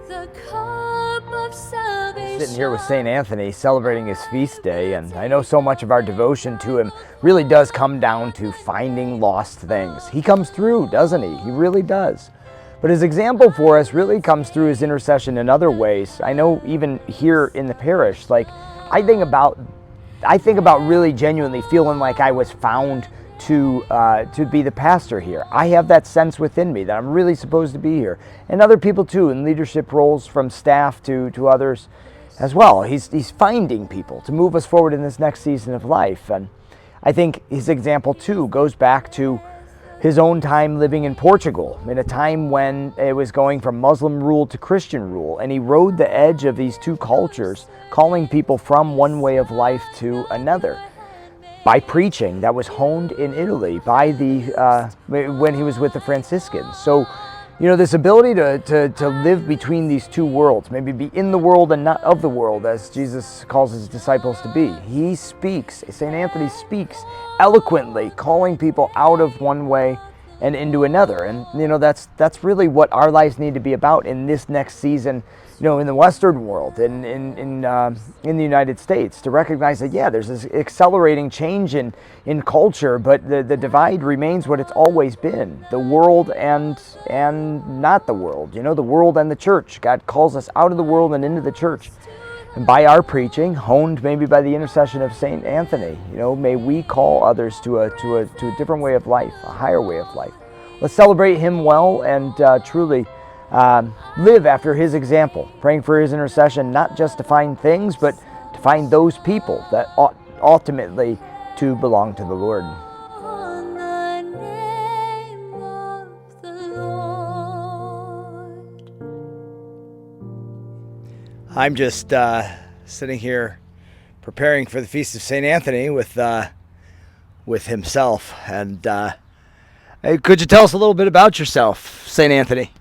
the cup of salvation. Sitting here with St. Anthony celebrating his feast day, and I know so much of our devotion to him really does come down to finding lost things. He comes through, doesn't he? He really does. But his example for us really comes through his intercession in other ways. I know even here in the parish, like I think about really genuinely feeling like I was found to be the pastor here. I have that sense within me that I'm really supposed to be here. And other people too, in leadership roles, from staff to others as well. He's finding people to move us forward in this next season of life. And I think his example too goes back to his own time living in Portugal, in a time when it was going from Muslim rule to Christian rule, and he rode the edge of these two cultures, calling people from one way of life to another by preaching that was honed in Italy by when he was with the Franciscans. So, this ability to live between these two worlds, maybe be in the world and not of the world, as Jesus calls his disciples to be. He speaks, St. Anthony speaks eloquently, calling people out of one way and into another. And, that's really what our lives need to be about in this next season, in the Western world, in the United States, to recognize that, there's this accelerating change in culture, but the divide remains what it's always been, the world and not the world, the world and the church. God calls us out of the world and into the church. And by our preaching, honed maybe by the intercession of St. Anthony, may we call others to a different way of life, a higher way of life. Let's celebrate him well and truly live after his example, praying for his intercession, not just to find things, but to find those people that ought ultimately to belong to the Lord. On the name of the Lord. I'm just sitting here preparing for the Feast of St. Anthony with himself. And could you tell us a little bit about yourself, St. Anthony?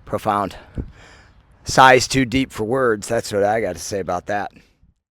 Profound. Sighs too deep for words. That's what I got to say about that.